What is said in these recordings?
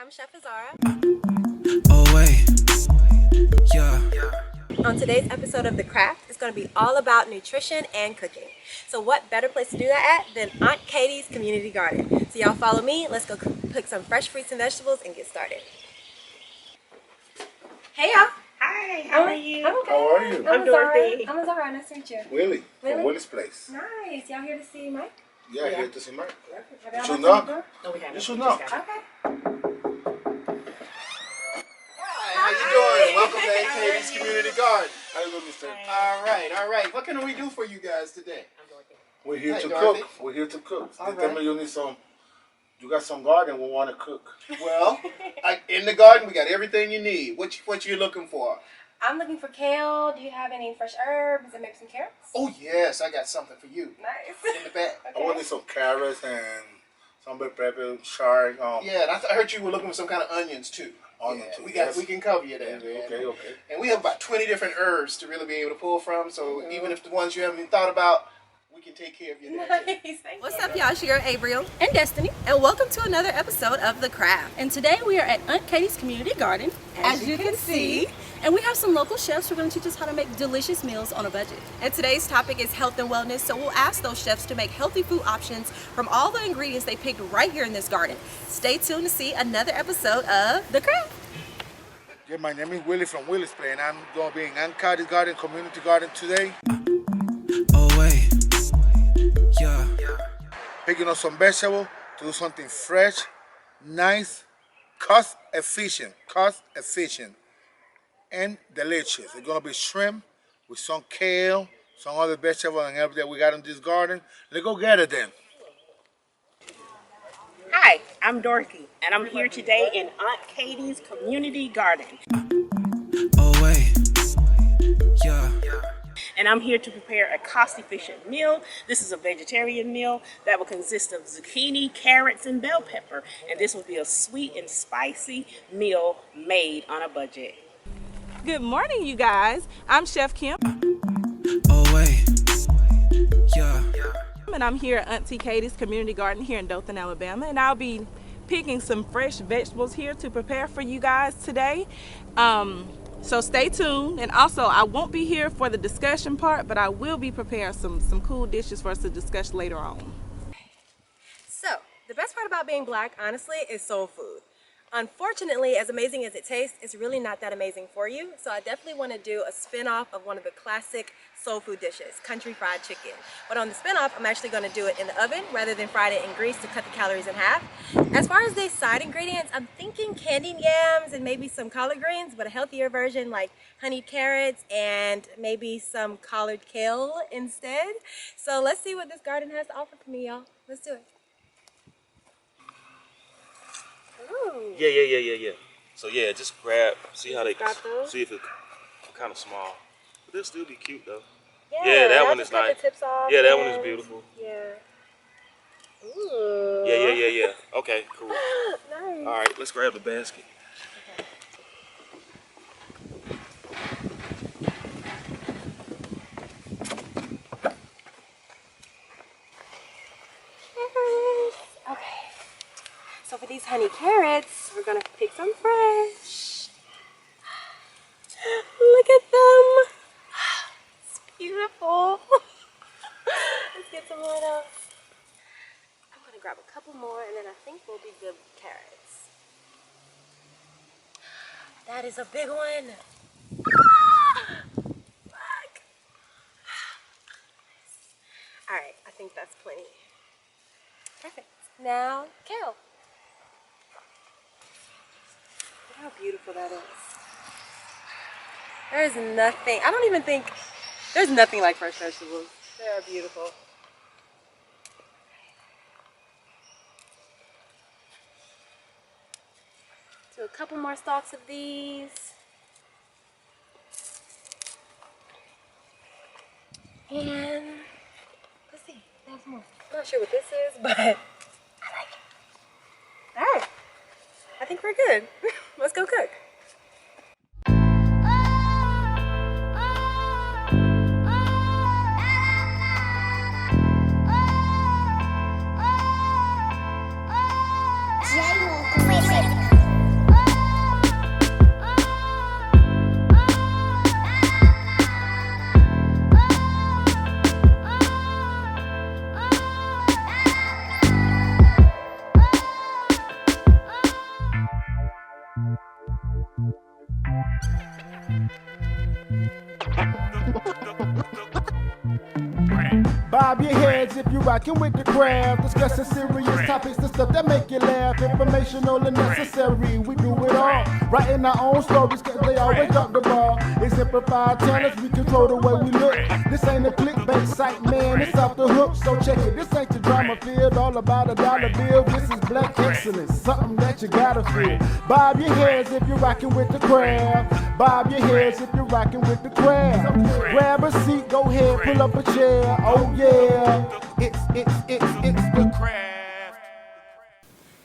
I'm Chef Azara. Oh wait, yeah. On today's episode of The Craft, it's going to be all about nutrition and cooking. So what better place to do that at than Aunt Katie's Community Garden. So y'all follow me, let's go pick some fresh fruits and vegetables and get started. Hey y'all. Hi, how are you? I'm good. How are you? I'm Dorothy. I'm Azara, nice to meet you. Willie, Willie? from Willie's place. Nice, y'all here to see Mike? Yeah, here to see Mike. Have You y'all should knocked on the knock. door? No, we haven't. You should We knock. just got Okay. Hi, how you doing? Welcome to Aunt Katie's Community Garden. How you doing, mister? All right. What can we do for you guys today? We're here Hey, to Dorothy. cook. We're here to cook. All They tell right. me you need some. You got some garden. We want to cook. Well, in the garden we got everything you need. What you looking for? I'm looking for kale. Do you have any fresh herbs and maybe some carrots? Oh yes, I got something for you Nice. in the back. I wanted some carrots and some bell pepper, chard. Yeah, and I heard you were looking for some kind of onions too. Onion Yeah, too, we yes. can cover you there. Okay, man. okay. And we have about 20 different herbs to really be able to pull from. So even if the ones you haven't even thought about, we can take care of you there. too. Nice. What's up, y'all? It's your girl Abriel and Destiny, and welcome to another episode of The Craft. And today we are at Aunt Katie's Community Garden, as you can see. And we have some local chefs who are going to teach us how to make delicious meals on a budget. And today's topic is health and wellness, so we'll ask those chefs to make healthy food options from all the ingredients they picked right here in this garden. Stay tuned to see another episode of The Craft. Yeah, my name is Willie from Willie's place, and I'm going to be in Aunt Katie's Garden, Community Garden today. Oh wait, yeah. Picking up some vegetables to do something fresh, nice, cost efficient, and delicious. It's gonna be shrimp with some kale, some other vegetables and everything we got in this garden. Let's go get it then. Hi, I'm Dorothy, and I'm here today in Aunt Katie's Community Garden. Oh wait, yeah. And I'm here to prepare a cost-efficient meal. This is a vegetarian meal that will consist of zucchini, carrots, and bell pepper. And this will be a sweet and spicy meal made on a budget. Good morning, you guys. I'm Chef Kim, Oh wait, yeah. and I'm here at Auntie Katie's Community Garden here in Dothan, Alabama, and I'll be picking some fresh vegetables here to prepare for you guys today. So stay tuned, and also I won't be here for the discussion part, but I will be preparing some cool dishes for us to discuss later on. So, the best part about being black, honestly, is soul food. Unfortunately, as amazing as it tastes, it's really not that amazing for you. So I definitely want to do a spin-off of one of the classic soul food dishes, country fried chicken. But on the spin-off, I'm actually going to do it in the oven rather than fried it in grease to cut the calories in half. As far as the side ingredients, I'm thinking candied yams and maybe some collard greens, but a healthier version like honeyed carrots and maybe some collard kale instead. So let's see what this garden has to offer for me, y'all. Let's do it. Ooh. Yeah. So yeah, just grab, see how they, Grab those? see if it's kind of small. But they'll still be cute though. Yeah, that I'll one just is cut nice. the tips off Yeah, that one is and- beautiful. Yeah. Ooh. Yeah. Okay, cool. Nice. All right, let's grab the basket. Carrots. Okay. So for these honey carrots, we're gonna pick some fresh. Look at them. It's beautiful. Let's get some more of those. I'm gonna grab a couple more and then I think we'll be good with carrots. That is a big one. Look. All right, I think that's plenty. Perfect. Now, kale. Look how beautiful that is. There is nothing, I don't even think, there's nothing like fresh vegetables. They are beautiful. Do a couple more stalks of these. And let's see, there's more. I'm not sure what this is, but I like it. All right, I think we're good. Let's go cook. Wait. Bob your heads if you're rocking with the crowd. Discussing serious topics, the stuff that make you laugh. Informational and necessary, we do it all. Writing our own stories, cause they always drop the ball. Exemplified talents, we control the way we look. This ain't a clickbait site, man, it's off the hook. So check it, this ain't the drama field, all about a dollar bill. This is black excellence, something that you gotta feel. Bob your heads if you're rocking with the crowd. Bob your heads if you're rocking with the crowd. Grab a seat, go ahead, pull up a chair. Oh yeah, it's the craft.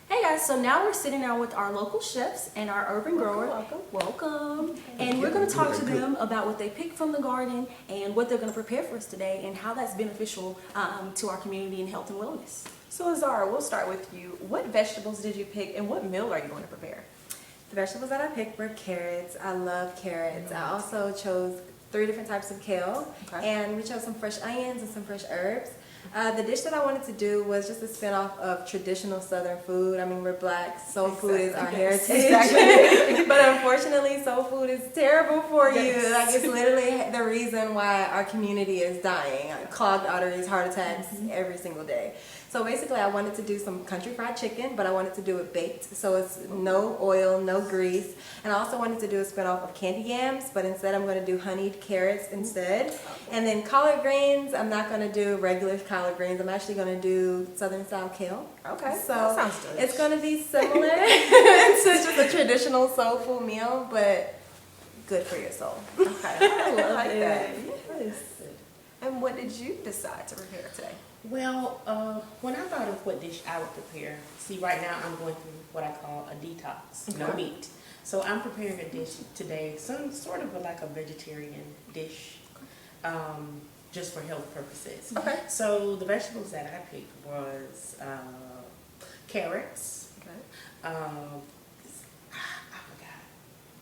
Hey guys, so now we're sitting down with our local chefs and our urban grower. Welcome. And we're going to talk to them about what they picked from the garden and what they're going to prepare for us today and how that's beneficial to our community and health and wellness. So Azara, we'll start with you. What vegetables did you pick and what meal are you going to prepare? The vegetables that I picked were carrots. I love carrots. I also chose 3 different types of kale, and we chose some fresh onions and some fresh herbs. The dish that I wanted to do was just a spin-off of traditional Southern food. I mean, we're black. Soul food is our heritage. But unfortunately, soul food is terrible for you. Like, it's literally the reason why our community is dying. Clogged arteries, heart attacks every single day. So basically, I wanted to do some country fried chicken, but I wanted to do it baked. So it's no oil, no grease. And I also wanted to do a spin-off of candy yams, but instead I'm going to do honeyed carrots instead. And then collard greens, I'm not going to do regular collard greens. I'm actually going to do Southern style kale. Okay, so that sounds delicious. It's going to be similar to just a traditional soul food meal, but good for your soul. Okay, I like that. Yes. And what did you decide to prepare today? Well, when I thought of what dish I would prepare, see, right now I'm going through what I call a detox, no meat. So I'm preparing a dish today, some sort of like a vegetarian dish, just for health purposes. Okay. So the vegetables that I picked was carrots. Okay.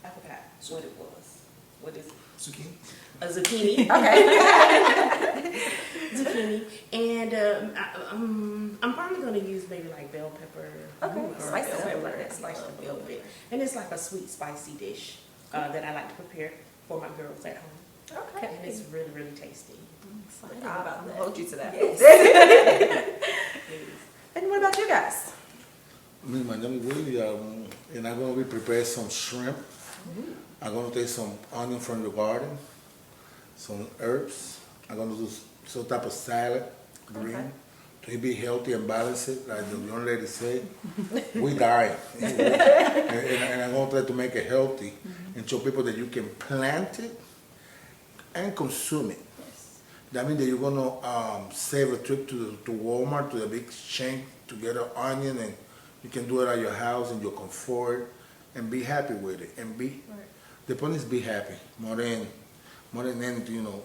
I forgot what it was. What is it? Zucchini. A zucchini. Okay. Zucchini. And I'm probably going to use maybe like bell pepper. Okay. Or Slice bell of pepper. pepper. Slice of bell pepper. And it's like a sweet, spicy dish that I like to prepare for my girls at home. Okay. And it's really, really tasty. I'll hold you to that. Yes. And what about you guys? Me, my name is Willie, and I'm going to be preparing some shrimp. I'm going to take some onion from the garden, some herbs. I'm going to do some type of salad, green, to be healthy and balanced, like the young lady said. We die. and I'm going to try to make it healthy and show people that you can plant it and consume it. That means that you're going to save a trip to Walmart, to the big chain, to get an onion, and you can do it at your house in your comfort and be happy with it. And be, the point is be happy more than anything, you know.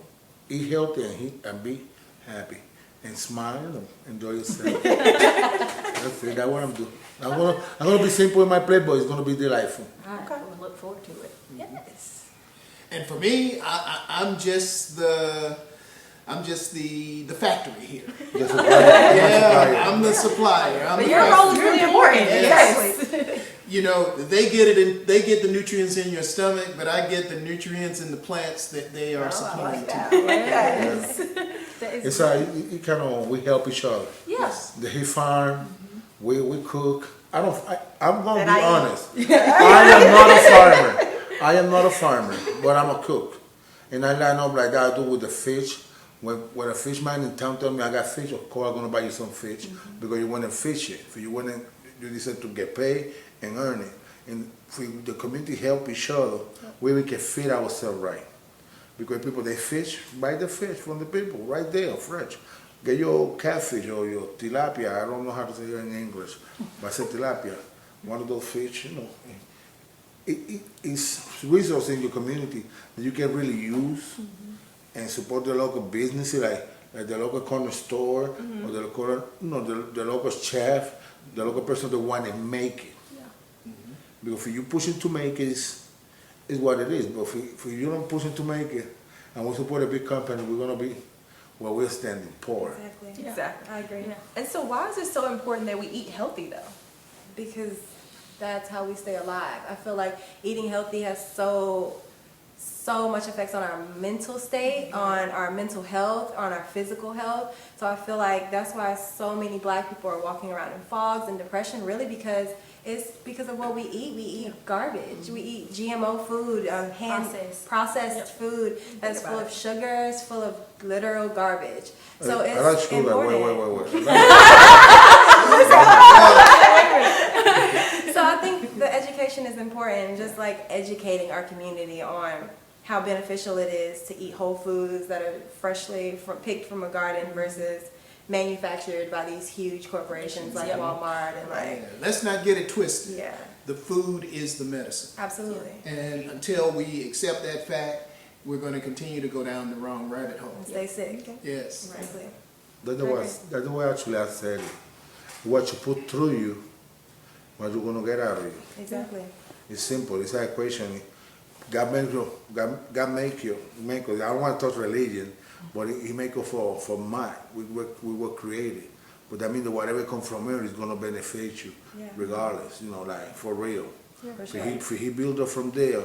Eat healthy and be happy. And smile and enjoy yourself. That's it, that's what I'm doing. I'm gonna be simple in my plate, but it's gonna be delightful. Okay. We'll look forward to it. Yes. And for me, I'm just the factory here. I'm the supplier. But your role is really important. Yes. Exactly. You know, they get the nutrients in your stomach, but I get the nutrients in the plants that they are supplying to. Yes. It's it kind of, we help each other. Yes. The he farm, we cook. I'm gonna be I honest. I am not a farmer, but I'm a cook. And I line up like that. I do with the fish. When a fisherman in town tell me I got fish, of course I'm gonna buy you some fish because you want to fish it. If you want to, you decide to get paid and earn it. And if the community help each other, we can feed ourselves right. Because people, they fish, buy the fish from the people right there, fresh. Get your catfish or your tilapia. I don't know how to say it in English, but I say tilapia. One of those fish, you know. It's resources in your community that you can really use and support the local businesses, like the local corner store or the local, the local chef, the local person that want to make it. Because if you push it to make it, is what it is. But if you don't push it to make it, and we support a big company, we're going to be where we're standing, poor. Exactly. Exactly. I agree. Yeah. And so why is it so important that we eat healthy though? Because that's how we stay alive. I feel like eating healthy has so so much effects on our mental state, on our mental health, on our physical health. So I feel like that's why so many black people are walking around in fogs and depression, really because it's because of what we eat. We eat garbage. We eat GMO food, processed food that's full of sugars, full of literal garbage. So it's that's true. important. Wait. So I think the education is important, just like educating our community on how beneficial it is to eat whole foods that are freshly picked from a garden versus manufactured by these huge corporations like Walmart and like. Let's not get it twisted. Yeah. The food is the medicine. Absolutely. And until we accept that fact, we're going to continue to go down the wrong rabbit hole. And stay sick. Yes. Exactly. That's the way actually I said it. What you put through you, what you're going to get out of you. Exactly. It's simple. It's an equation. God make you. I don't want to touch religion, but He make you for mind. We were created. But that means that whatever comes from here is going to benefit you, regardless. Like for real. Yeah, for If He built her from there,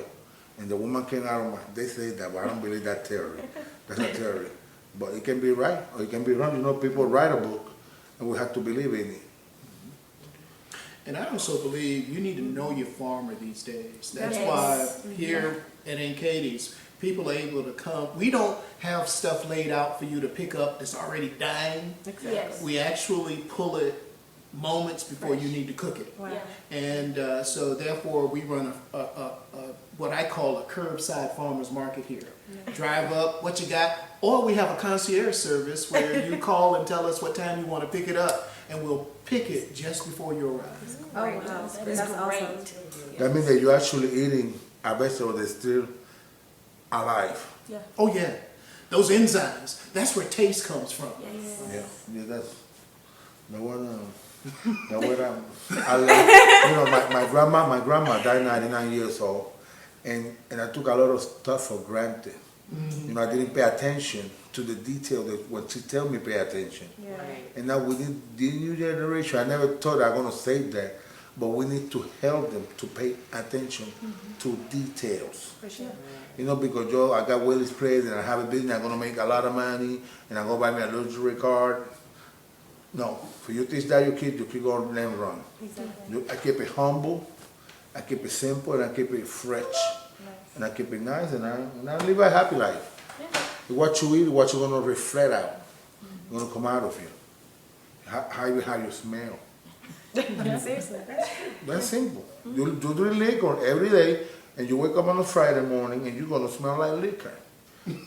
and the woman came out of they say that, but I don't believe that theory. That's not theory. But it can be right or it can be wrong. People write a book, and we have to believe in it. And I also believe you need to know your farmer these days. That's why here at Aunt Katie's, people are able to come. We don't have stuff laid out for you to pick up that's already dying. Yes. We actually pull it moments before you need to cook it. Wow. And so therefore we run a what I call a curbside farmer's market here. Drive up, what you got, or we have a concierge service where you call and tell us what time you want to pick it up, and we'll pick it just before you arrive. Oh wow. That's awesome. That means that you're actually eating a vegetable that's still alive. Oh yeah, those enzymes, that's where taste comes from. Yeah, that's the one. The one I love. My grandma died 99 years old, and I took a lot of stuff for granted. I didn't pay attention to the detail that when she tell me pay attention. And now within the new generation, I never thought I was going to say that, but we need to help them to pay attention to details. For sure. Because I got Willie's Place and I have a business, I'm going to make a lot of money, and I'm going to buy me a luxury car. No, for you to teach that your kid going to let them run. Exactly. I keep it humble, I keep it simple, and I keep it fresh. And I keep it nice, and I live a happy life. What you eat, what you're going to reflect out, going to come out of you. How you smell. Seriously. That's simple. You do the liquor every day, and you wake up on a Friday morning, and you're going to smell like liquor.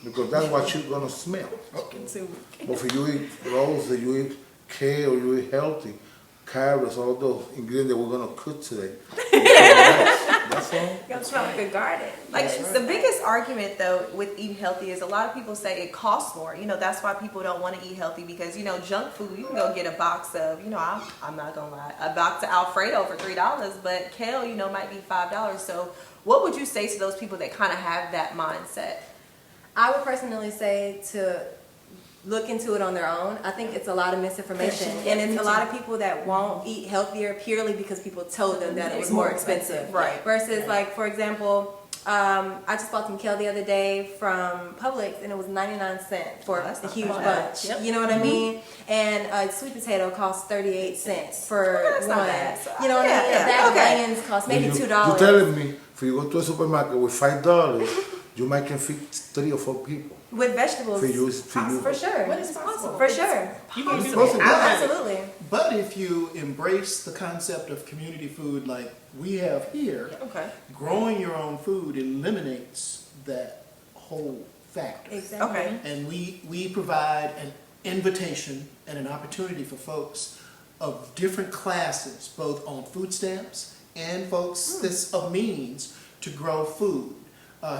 Because that's what you're going to smell. But if you eat roses, you eat kale, you eat healthy, carrots, all those ingredients that we're going to cook today. That's all. You gotta smell like a garden. Like the biggest argument though with eating healthy is a lot of people say it costs more. That's why people don't want to eat healthy because junk food, you can go get a box of, I'm not gonna lie, a box of Alfredo for $3, but kale, might be $5. So what would you say to those people that kind of have that mindset? I would personally say to look into it on their own. I think it's a lot of misinformation, and it's a lot of people that won't eat healthier purely because people told them that it was more expensive. Right. Versus, like, for example, I just bought some kale the other day from Publix, and it was 99 cents for a huge bunch. Yep. You know what I mean? And a sweet potato costs 38 cents for that's one. not bad. You know what I mean? A bag of onions costs maybe $2. You're telling me if you go to a supermarket with $5, you might can feed 3 or 4 people. With vegetables. For you. For sure. What is possible? For sure. You can do Possible. that. Absolutely. But if you embrace the concept of community food like we have here, Okay. growing your own food eliminates that whole factor. Exactly. Okay. And we provide an invitation and an opportunity for folks of different classes, both on food stamps and folks that's of means to grow food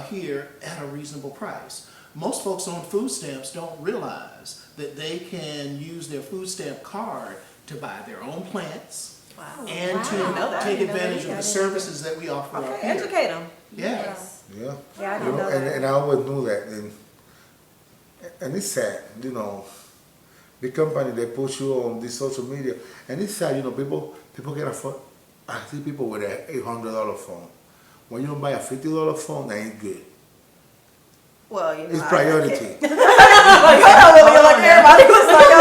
here at a reasonable price. Most folks on food stamps don't realize that they can use their food stamp card to buy their own plants and to take advantage of the services that we offer up Okay, here. educate them. Yes. Yeah. Yeah, I didn't know that. And I always knew that. And it's sad, big company, they put you on this social media. And it's sad, people can afford, I see people with an $800 phone. When you don't buy a $50 phone, that ain't good. Well, you know, It's priority. everybody was like,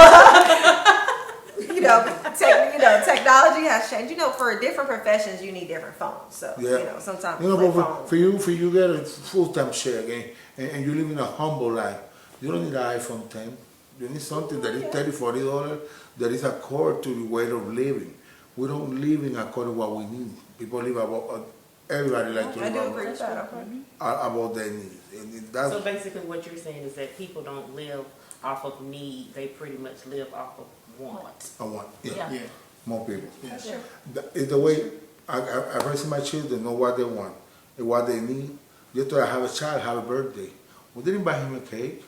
technology has changed. You know, for different professions, you need different phones. So, Yeah. sometimes You know, flip but phones. for you get a full-time share again, and you live in a humble life. You don't need an iPhone 10. You need something that is $30, $40. That is accord to the way of living. We don't live in accord to what we need. People live about everybody like to I live do agree with that. Okay. about their needs. And that's So basically what you're saying is that people don't live off of need, they pretty much live off of want. I want. Yeah. Yeah. More people. Yes. It's the way I raise my children, know what they want and what they need. Just to have a child, have a birthday. We didn't buy him a cake.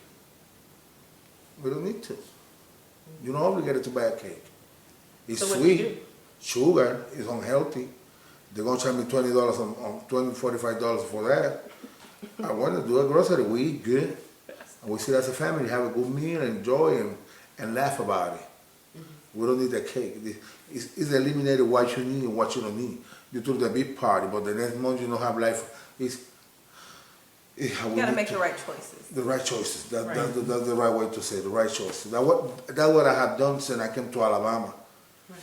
We don't need to. You're not obligated to buy a cake. It's So what do you do? sweet. Sugar is unhealthy. They're going to charge me $20 on $45 for that. I want to do a grocery. We eat good. And we sit as a family, have a good meal, enjoy and laugh about it. We don't need a cake. It's eliminated what you need and what you don't need. You took the big party, but the next month you don't have life. You got to make the right choices. The right choices. That's the right way to say it, the right choices. That's what I have done since I came to Alabama.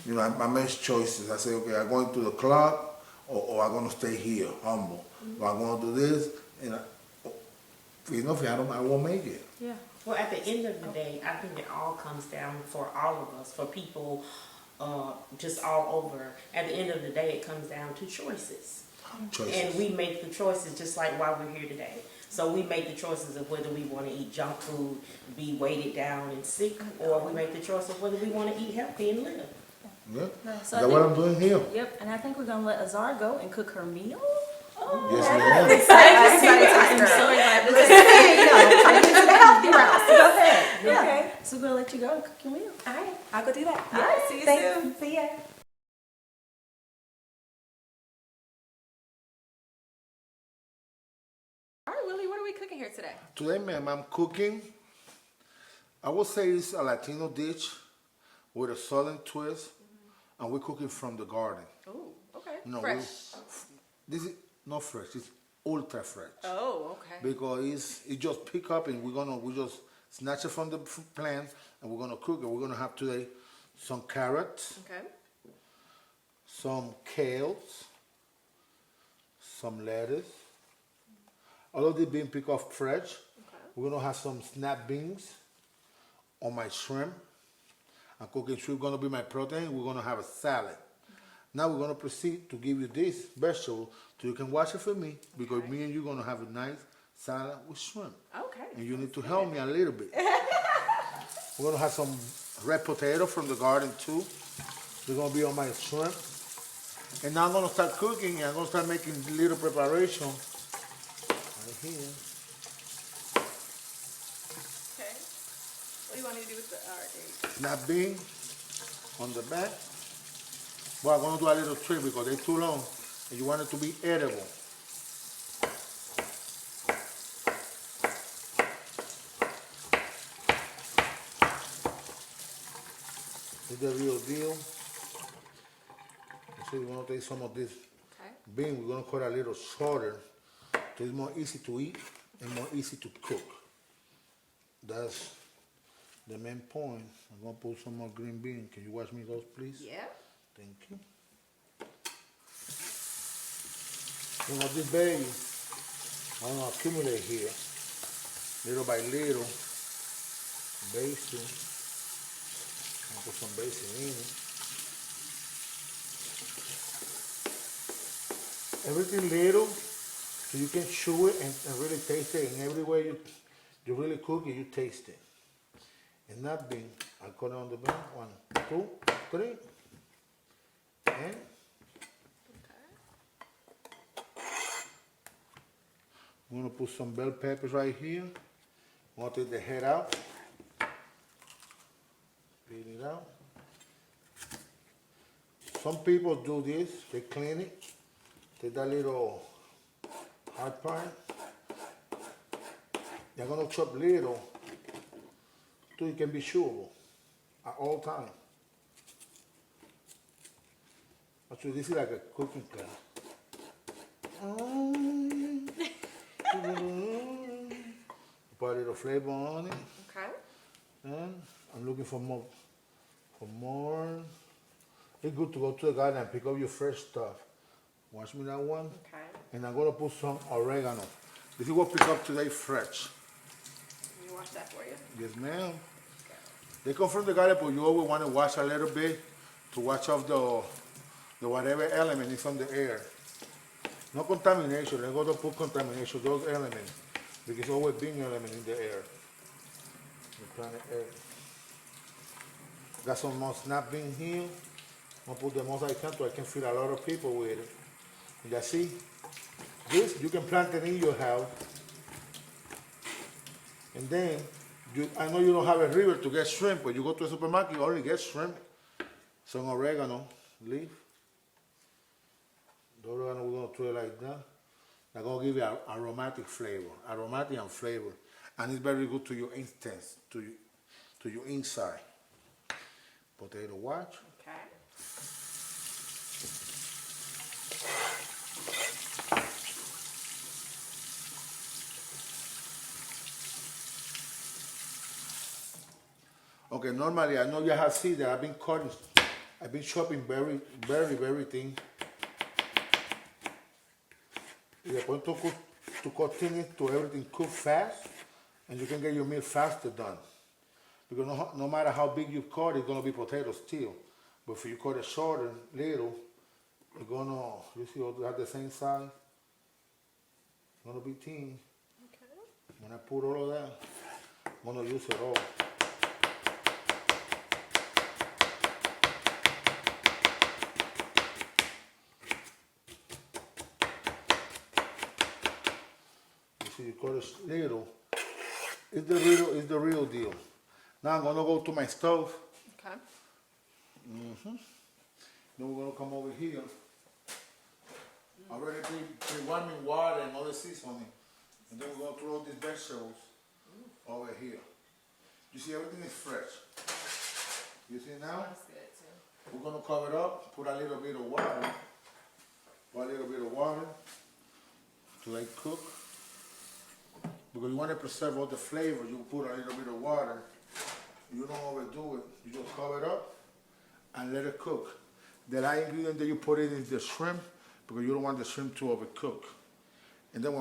You know, I made choices. I say, okay, I'm going to the club, or I'm going to stay here, humble. Or I'm going to do this, and if I won't make it. Yeah. Well, at the end of the day, I think it all comes down for all of us, for people just all over. At the end of the day, it comes down to choices. And we make the choices just like why we're here today. So we make the choices of whether we want to eat junk food, be weighted down and sick, or we make the choice of whether we want to eat healthy and live. Yeah. So That's what I'm doing here. Yep, and I think we're gonna let Azar go and cook her meal. Yes, ma'am. I'm so excited. Trying to get to the healthy route. So go ahead. Yeah. Okay, so we're gonna let you go and cook your meal. All right. I'll go do that. All right. See you soon. See ya. All right, Willie, what are we cooking here today? Today, ma'am, I'm cooking. I would say it's a Latino dish with a southern twist, and we're cooking from the garden. Oh, okay. No, Fresh. This is not fresh. It's ultra fresh. Oh, okay. Because it just pick up and we just snatch it from the plant and we're gonna cook it. We're gonna have today some carrots, Okay. some kales, some lettuce. All of this being picked off fresh. Okay. We're gonna have some snap beans on my shrimp. I'm cooking shrimp, gonna be my protein. We're gonna have a salad. Now we're gonna proceed to give you this vegetable so you can watch it for me, because me and you gonna have a nice salad with shrimp. Okay. And you need to help me a little bit. We're gonna have some red potato from the garden too. They're gonna be on my shrimp. And now I'm gonna start cooking and I'm gonna start making little preparation right here. Okay. What do you want me to do with the egg? Snap bean on the back. But I'm gonna do a little trick because they're too long and you want it to be edible. It's the real deal. So we're gonna take some of this bean, we're gonna cut a little shorter so it's more easy to eat and more easy to cook. That's the main point. I'm gonna put some more green bean. Can you watch me those, please? Yeah. Thank you. You know, this baby, I'm gonna accumulate here, little by little, basil. I'll put some basil in it. Everything little, so you can chew it and really taste it. And everywhere you really cook it, you taste it. And that bean, I cut it on the bone. 1, 2, 3. And I'm gonna put some bell peppers right here. I'm gonna take the head out. Peel it out. Some people do this, they clean it. Take that little hard part. They're gonna chop little so it can be chewable at all times. Actually, this is like a cooking class. little flavor on it. Okay. And I'm looking for more. It's good to go to the garden and pick up your fresh stuff. Watch me that one. Okay. And I'm gonna put some oregano. This is what pick up today fresh. Let me wash that for you. Yes, ma'am. They come from the garden, but you always want to wash a little bit to wash off the whatever element is on the air. No contamination. They're gonna put contamination, those elements. Because there's always been element in the air. The planet Earth. Got some more snap bean here. I'm gonna put the most I can so I can feed a lot of people with it. And you see, this you can plant it in your house. And then, I know you don't have a river to get shrimp, but you go to a supermarket, you only get shrimp. Some oregano leaf. The oregano we're gonna throw it like that. They're gonna give you an aromatic flavor, aromatic and flavor. And it's very good to your instance, to your inside. Potato watch. Okay. Okay, normally I know you have seen that I've been chopping very thin. You're going to continue to everything cook fast, and you can get your meal faster done. Because no matter how big you cut, it's gonna be potato still. But if you cut it shorter, little, you're gonna, you see, all have the same size. It's gonna be thin. Okay. When I put all of that, I'm gonna use it all. You see, you cut it little. It's the real deal. Now I'm gonna go to my stove. Okay. Then we're gonna come over here. Already pre-warming water and all the seasoning. And then we're gonna throw these vegetables over here. You see, everything is fresh. You see now? That's good too. We're gonna cover it up, put a little bit of water. Put a little bit of water to let it cook. Because you want to preserve all the flavor, you put a little bit of water. You don't overdo it. You just cover it up and let it cook. The last ingredient that you put in is the shrimp, because you don't want the shrimp to overcook. And then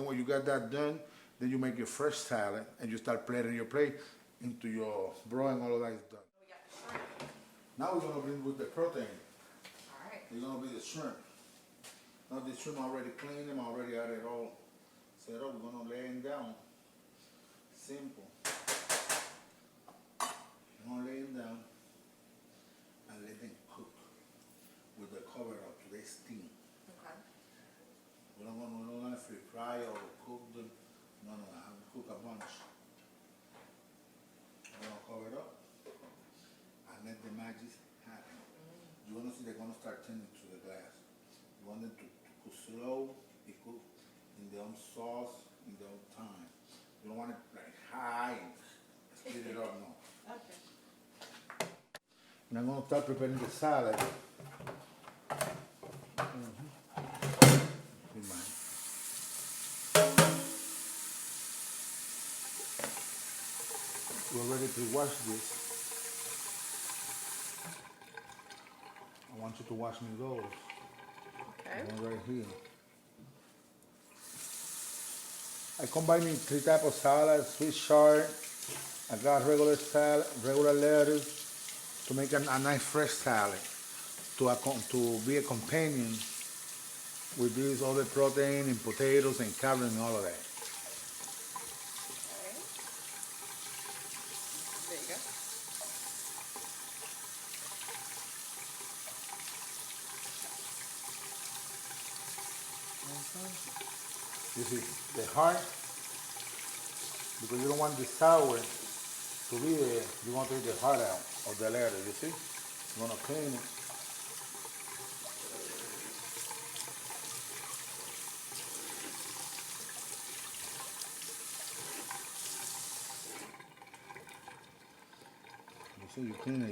when you got that done, then you make your fresh salad and you start plating your plate into your broth and all of that is done. We got the shrimp. Now we're gonna bring with the protein. All right. It's gonna be the shrimp. Now the shrimp already cleaned them, already had it all set up. We're gonna lay them down. Simple. We're gonna lay them down and let them cook with the cover up to they steam. Okay. We're not gonna fry or cook them. No, I have to cook a bunch. We're gonna cover it up and let the magic happen. You wanna see they're gonna start turning to the glass. You want them to cook slow, they cook in their own sauce, in their own time. You don't want it like high and split it up, no. Okay. And I'm gonna start preparing the salad. With mine. You already pre-washed this. I want you to wash me those. Okay. One right here. I combining 3 types of salad, Swiss chard. I got regular salad, regular lettuce to make a nice fresh salad to be a companion with this other protein and potatoes and carrots and all of that. Okay. There you go. You see, the heart, because you don't want the sour to be there, you want to take the heart out of the lettuce, you see? You want to clean it. You see, you clean it,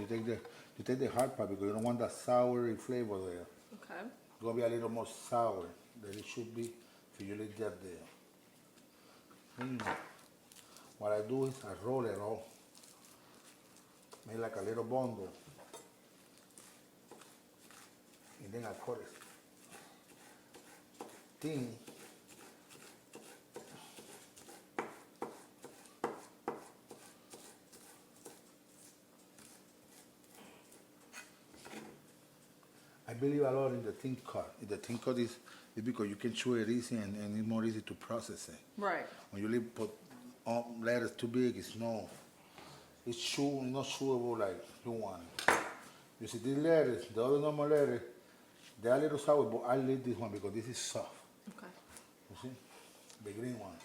you take the hard part because you don't want that sour flavor there. Okay. It's gonna be a little more sour than it should be if you leave that there. what I do is I roll it all, make like a little bundle, and then I cut it thin. I believe a lot in the thin cut. The thin cut is because you can chew it easy and it's more easy to process it. Right. When you leave put letters too big, it's not chewable like you want it. You see these letters, the other normal letters, they are a little sour, but I leave this one because this is soft. Okay. You see, the green ones.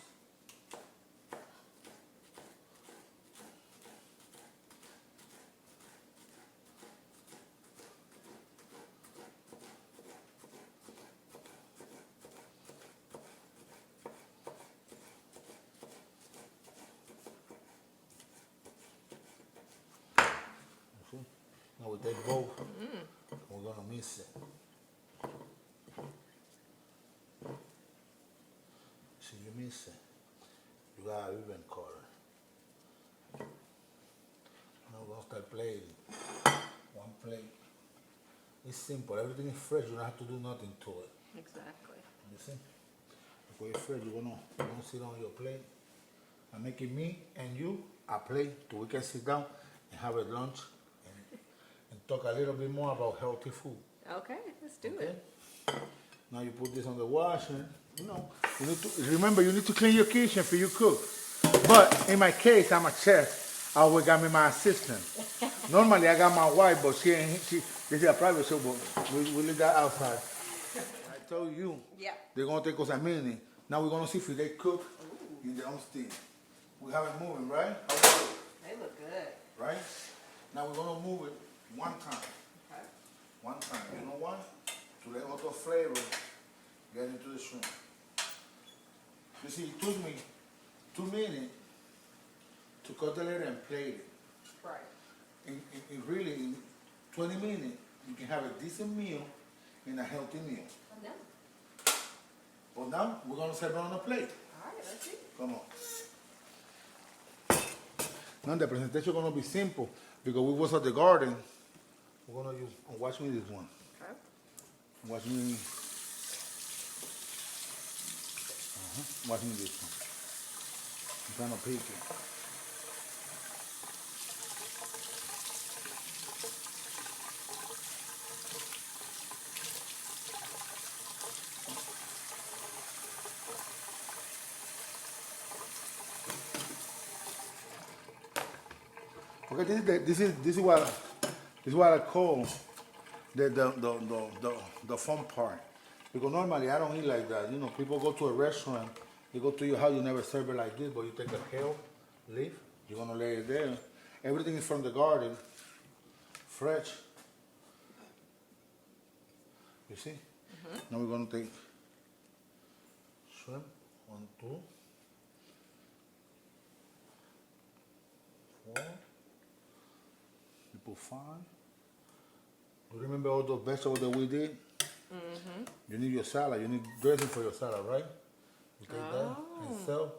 Now we take both, we're gonna mix it. See, you mix it, you got an even color. Now we're gonna start plating. One plate. It's simple, everything is fresh, you don't have to do nothing to it. Exactly. You see? Because it's fresh, you're gonna sit on your plate. I'm making me and you a plate so we can sit down and have a lunch and talk a little bit more about healthy food. Okay, let's do Okay? it. Now you put this on the washer. You know, you need to remember you need to clean your kitchen before you cook. But in my case, I'm a chef. I always got me my assistant. Normally I got my wife, but this is a private show, but we leave that outside. I told you, Yeah. they're gonna take us a minute. Now we're gonna see if they cook in their own steam. We have it moving, right? They look good. Right? Now we're gonna move it one time. Okay. One time. You know why? To let all the flavor get into the shrimp. You see, it took me 2 minutes to cut the letter and plate it. Right. In really, in 20 minutes, you can have a decent meal and a healthy meal. No. But now, we're gonna serve it on a plate. All right, let's see. Come on. Now the presentation is gonna be simple because we was at the garden. We're gonna use, watch me this one. Okay. Watch me. Watch me this one. I'm trying to pick it. Okay, this is what I call the fun part. Because normally I don't eat like that. You know, people go to a restaurant, they go to your house, you never serve it like this, but you take a kale leaf, you're gonna lay it there. Everything is from the garden, fresh. You see? Now we're gonna take shrimp, 1, 2, 4. You put 5. You remember all those vegetables that we did? You need your salad. You need dressing for your salad, right? You take that and sell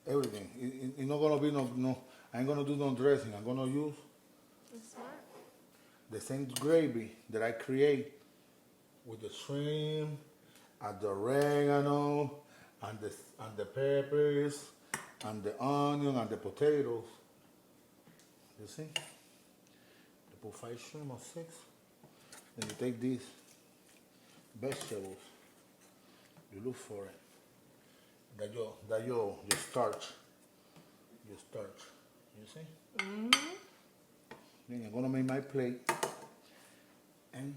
everything. It's not gonna be no. I ain't gonna do no dressing. I'm gonna use the same gravy that I create with the shrimp and the oregano and the peppers and the onion and the potatoes. You see? You put 5 shrimp or 6. Then you take these vegetables. You look for it. That your starch. Your starch. You see? Then I'm gonna make my plate. And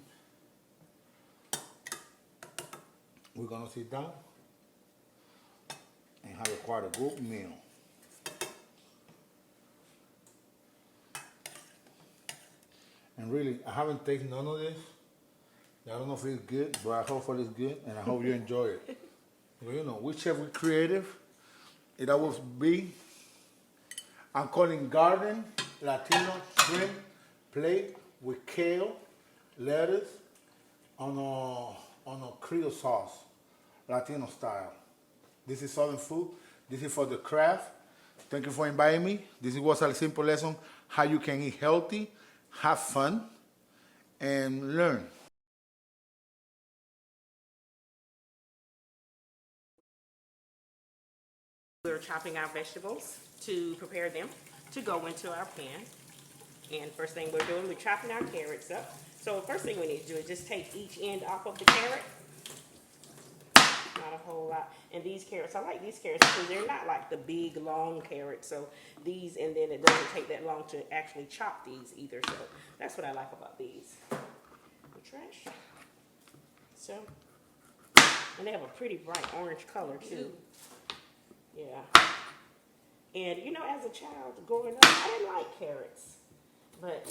we're gonna sit down and have quite a good meal. And really, I haven't taken none of this. I don't know if it's good, but I hope it's good, and I hope you enjoy it. Well, you know, whichever creative it will be, I'm calling garden Latino shrimp plate with kale, lettuce, on a Creole sauce, Latino style. This is Southern food. This is for the craft. Thank you for inviting me. This was a simple lesson how you can eat healthy, have fun, and learn. We're chopping our vegetables to prepare them to go into our pan. And first thing we're doing, we're chopping our carrots up. So the first thing we need to do is just take each end off of the carrot. Not a whole lot. And these carrots, I like these carrots because they're not like the big long carrots. So these, and then it doesn't take that long to actually chop these either. So that's what I like about these. The trash. So, and they have a pretty bright orange color too. Yeah. And you know, as a child growing up, I didn't like carrots. But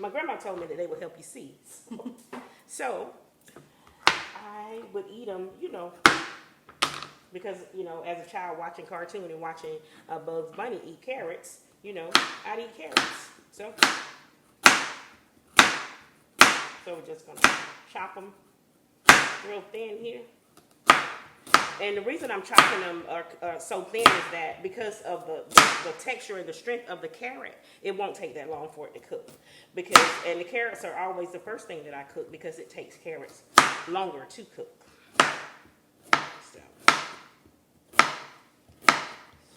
my grandma told me that they would help you see. So I would eat them, you know, because, you know, as a child watching cartoon and watching Bugs Bunny eat carrots, you know, I'd eat carrots. So we're just going to chop them real thin here. And the reason I'm chopping them so thin is that because of the texture and the strength of the carrot, it won't take that long for it to cook. And the carrots are always the first thing that I cook because it takes carrots longer to cook. So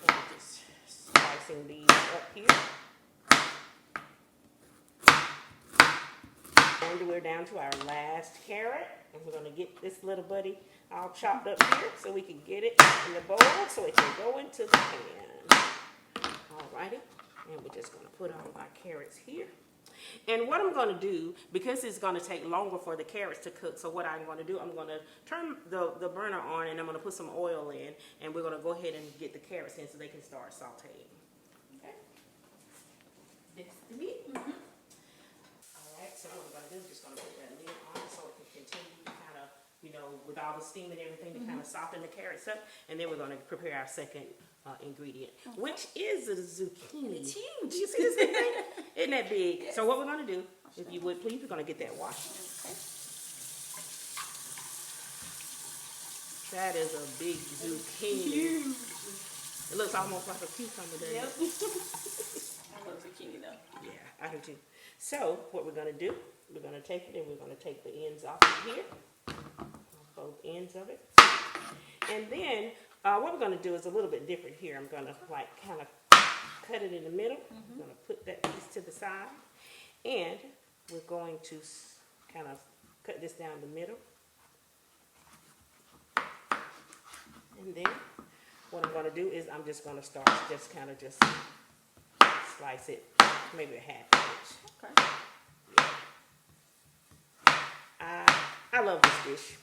I'm just slicing these up here. And we're down to our last carrot. And we're going to get this little buddy all chopped up here so we can get it in the bowl so it can go into the pan. Alrighty. And we're just going to put all our carrots here. And what I'm going to do, because it's going to take longer for the carrots to cook, so what I'm going to do, I'm going to turn the burner on and I'm going to put some oil in. And we're going to go ahead and get the carrots in so they can start sauteing. Okay? This is the meat. Alright, so what we're going to do is just going to put that lid on so it can continue to kind of, you know, with all the steam and everything to kind of soften the carrots up. And then we're going to prepare our second ingredient, which is the zucchini. It's huge. Do you see this big thing? Isn't that big? Yes. So what we're going to do, if you would please, we're going to get that washed. Okay. That is a big zucchini. Huge. It looks almost like a cucumber there. Yep. I love zucchini though. Yeah, I do too. So what we're going to do, we're going to take it and we're going to take the ends off of here. Both ends of it. And then what we're going to do is a little bit different here. I'm going to like kind of cut it in the middle. I'm going to put that piece to the side. And we're going to kind of cut this down the middle. And then what I'm going to do is I'm just going to start just kind of just slice it maybe a half inch. Okay. Yeah. I love this dish.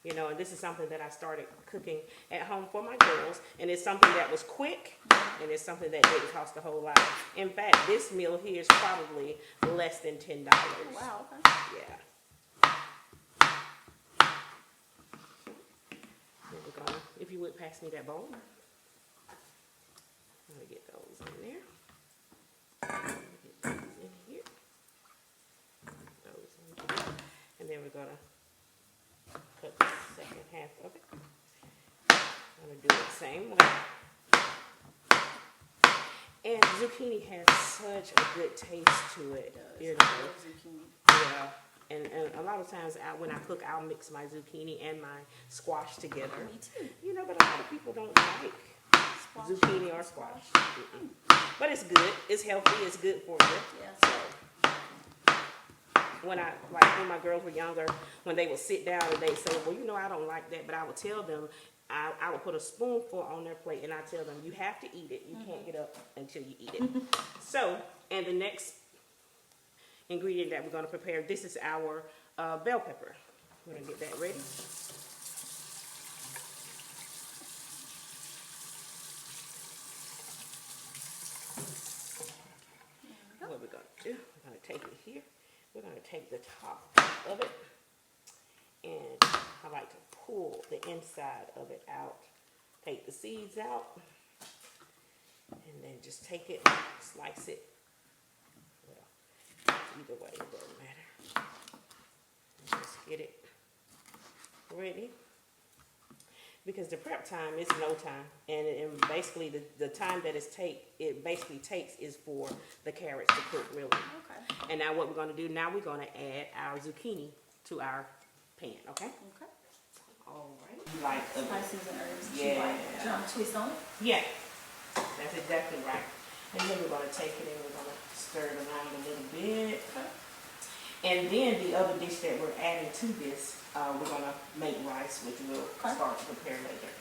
You know, and this is something that I started cooking at home for my girls. And it's something that was quick. And it's something that didn't cost a whole lot. In fact, this meal here is probably less than $10. Wow, okay. Yeah. Then we're gonna, if you would pass me that bowl. I'm gonna get those in there. Get those in here. Those in here. And then we're gonna cut the second half of it. I'm gonna do it the same way. And zucchini has such a good taste to it. You know? I love zucchini. Yeah. And a lot of times when I cook, I'll mix my zucchini and my squash together. Me too. You know, but a lot of people don't like zucchini or squash. But it's good. It's healthy. It's good for you. Yeah. So when my girls were younger, when they would sit down and they say, well, you know, I don't like that, but I would tell them, I would put a spoonful on their plate and I tell them, you have to eat it. You can't get up until you eat it. So, and the next ingredient that we're going to prepare, this is our bell pepper. We're going to get that ready. What we're going to do, we're going to take it here. We're going to take the top of it, and I like to pull the inside of it out. Take the seeds out, and then just take it and slice it. Well, either way, it doesn't matter. Just get it ready. because the prep time is no time, and basically the time that it basically takes is for the carrots to cook really. Okay. And now what we're gonna do, now we're gonna add our zucchini to our pan, okay? Okay. All right. You like Spices and herbs. Yeah. Twist on it. Yeah, that's exactly right. And then we're gonna take it and we're gonna stir it around a little bit. Okay. And then the other dish that we're adding to this, we're gonna make rice, which we'll start to prepare later.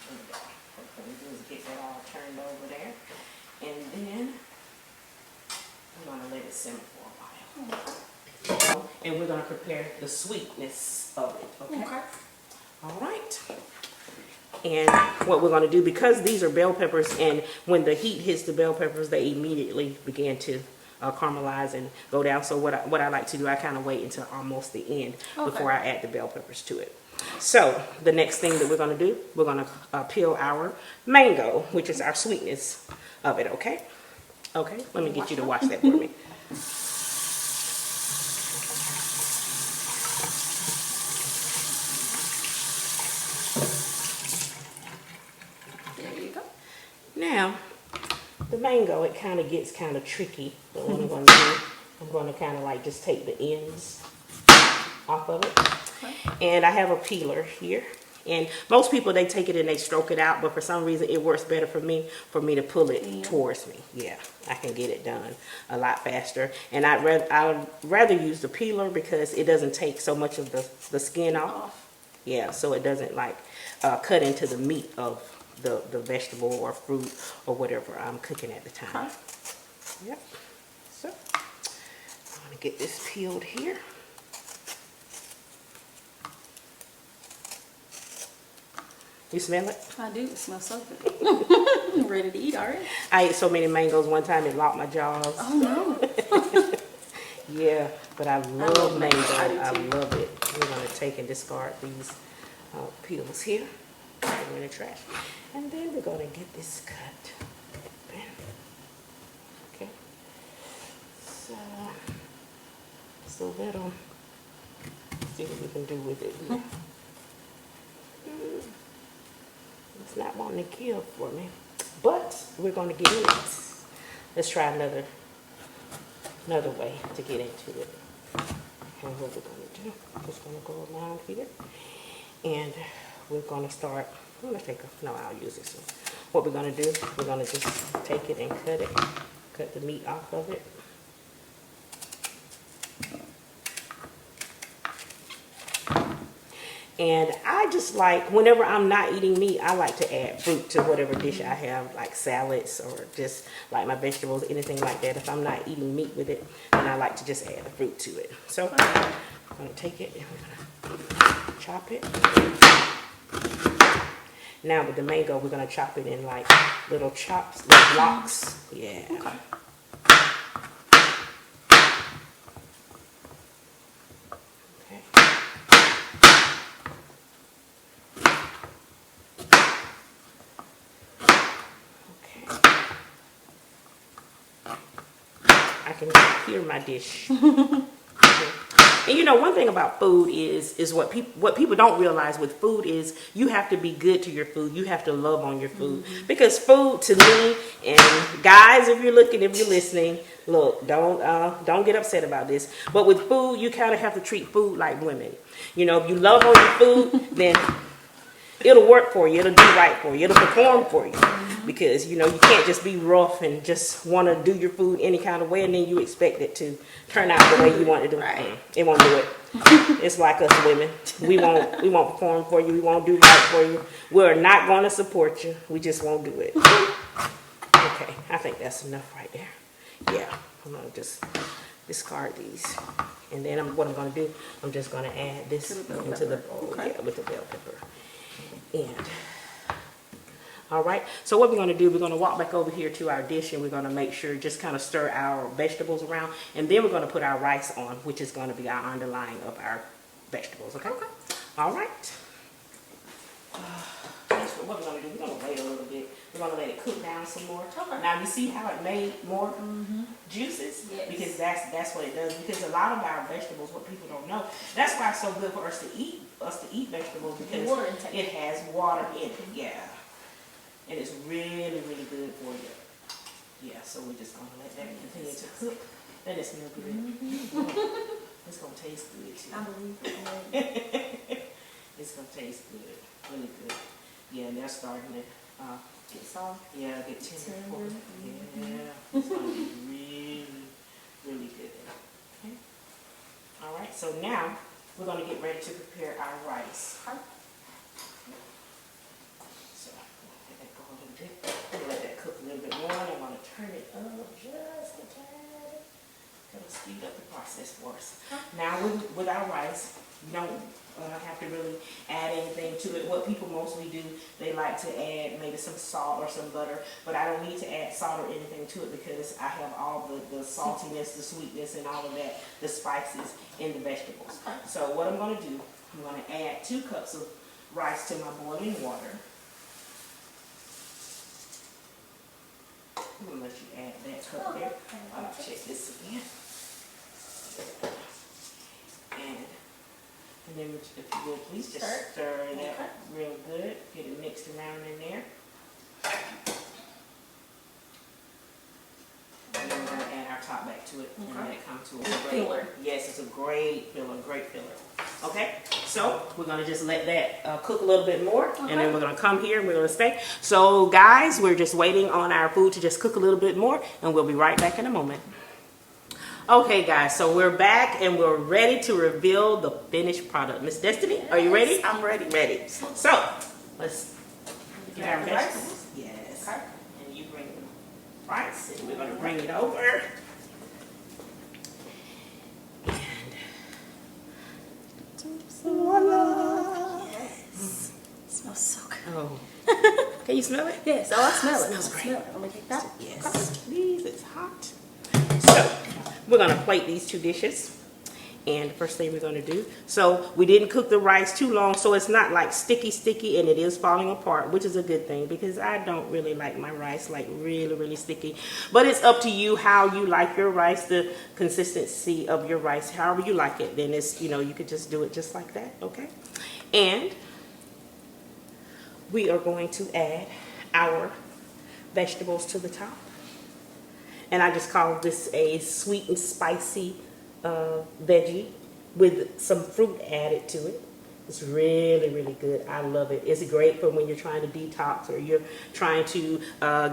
And what we do is get that all turned over there. And then we're gonna let it simmer for a while. And we're gonna prepare the sweetness of it, okay? Okay. All right. And what we're gonna do, because these are bell peppers, and when the heat hits the bell peppers, they immediately begin to caramelize and go down. So what I like to do, I kind of wait until almost the end before I add the bell peppers to it. So the next thing that we're going to do, we're going to peel our mango, which is our sweetness of it, okay? Okay, let me get you to watch that for me. There you go. Now, the mango, it kind of gets kind of tricky, but what I'm going to do, I'm going to kind of like just take the ends off of it. And I have a peeler here. And most people, they take it and they stroke it out, but for some reason it works better for me to pull it towards me. Yeah, I can get it done a lot faster. And I'd rather use the peeler because it doesn't take so much of the skin off. Yeah, so it doesn't like cut into the meat of the vegetable or fruit or whatever I'm cooking at the time. Yep. So I'm gonna get this peeled here. You smell it? I do. It smells so good. I'm ready to eat already. I ate so many mangoes one time it locked my jaws. Oh no. Yeah, but I love mango. I love it. We're gonna take and discard these peels here. Put them in the trash. And then we're going to get this cut open. Okay. So that'll see what we can do with it. It's not wanting to kill for me, but we're going to get in it. Let's try another way to get into it. And what we're going to do, just going to go around here, and we're going to start. I'm going to take a, no, I'll use this one. What we're going to do, we're going to just take it and cut the meat off of it. And I just like, whenever I'm not eating meat, I like to add fruit to whatever dish I have, like salads or just like my vegetables, anything like that. If I'm not eating meat with it, then I like to just add the fruit to it. So I'm going to take it and we're going to chop it. Now with the mango, we're going to chop it in like little chops, little blocks. Yeah. Okay. I can hear my dish. And you know, one thing about food is what people don't realize with food is you have to be good to your food. You have to love on your food. Because food to me, and guys, if you're listening, look, don't get upset about this. But with food, you kind of have to treat food like women. You know, if you love on your food, then it'll work for you. It'll do right for you. It'll perform for you. Because, you know, you can't just be rough and just want to do your food any kind of way and then you expect it to turn out the way you want it to. Right. It won't do it. It's like us women. We won't perform for you. We won't do right for you. We're not going to support you. We just won't do it. Okay, I think that's enough right there. Yeah, I'm going to just discard these. And then what I'm going to do, I'm just going to add this into the bowl. Okay. Yeah, with the bell pepper. And all right, so what we're going to do, we're going to walk back over here to our dish and we're going to make sure, just kind of stir our vegetables around, and then we're going to put our rice on, which is going to be our underlying of our vegetables, okay? All right. What we're going to do, we're going to wait a little bit. We're gonna let it cook down some more. Okay. Now you see how it made more juices? Yes. Because that's what it does. Because a lot of our vegetables, what people don't know, that's why it's so good for us to eat vegetables, because Water intake. it has water in it. Yeah. And it's really, really good for you. Yeah, so we're just gonna let that continue to cook. Let it smell good. It's gonna taste good too. I believe it. It's gonna taste good, really good. Yeah, and they're starting to Get soft. yeah, get tender for it. Yeah, it's gonna be really, really good. Okay. All right, so now we're gonna get ready to prepare our rice. Okay. So let that go a little bit. I'm gonna let that cook a little bit more. I'm gonna turn it up just a tad. Gonna speed up the process for us. Now with our rice, you don't have to really add anything to it. What people mostly do, they like to add maybe some salt or some butter, but I don't need to add salt or anything to it because I have all the saltiness, the sweetness, and all of that, the spices in the vegetables. So what I'm gonna do, I'm gonna add 2 cups of rice to my boiling water. I'm gonna let you add that cup there. I'll check this again. And then if you would please just stir it up real good. Get it mixed around in there. And then we're gonna add our top back to it and let it come to a great Filler. Yes, it's a great filler, great filler. Okay, so we're gonna just let that cook a little bit more, and then we're gonna come here and we're gonna stay. So guys, we're just waiting on our food to just cook a little bit more, and we'll be right back in a moment. Okay guys, so we're back and we're ready to reveal the finished product. Miss Destiny, are you ready? I'm ready. Ready. So let's get our the rice? vegetables. Yes. Okay. And you bring the rice, and we're gonna bring it over. Voila. Yes. It smells so good. Oh. Can you smell it? Yes, oh, I smell it. Smells I great. smell it. I'm gonna take that. Yes. Please, it's hot. So we're gonna plate these 2 dishes. And the first thing we're gonna do, so we didn't cook the rice too long, so it's not like sticky, and it is falling apart, which is a good thing because I don't really like my rice like really sticky. But it's up to you how you like your rice, the consistency of your rice, however you like it. Then it's, you know, you could just do it just like that, okay? And we are going to add our vegetables to the top. And I just call this a sweet and spicy veggie with some fruit added to it. It's really good. I love it. It's great for when you're trying to detox or you're trying to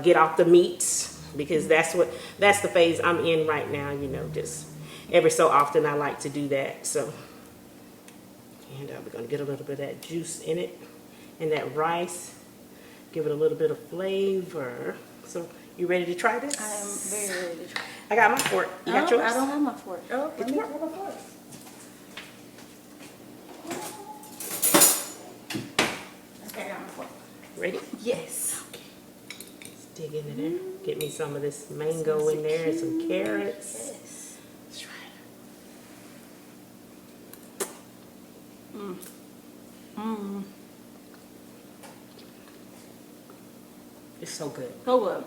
get off the meats, because that's the phase I'm in right now. You know, just every so often I like to do that. So, and we're gonna get a little bit of that juice in it and that rice. Give it a little bit of flavor. So, you ready to try this? I am very ready to try. I got my fork. You got yours? I don't have my fork. Oh, Get let me your grab a fork. Okay, I got my fork. Ready? Yes. Let's dig into there. Get me some of this mango in there and some carrots. Yes. Let's try it. It's so good. So good.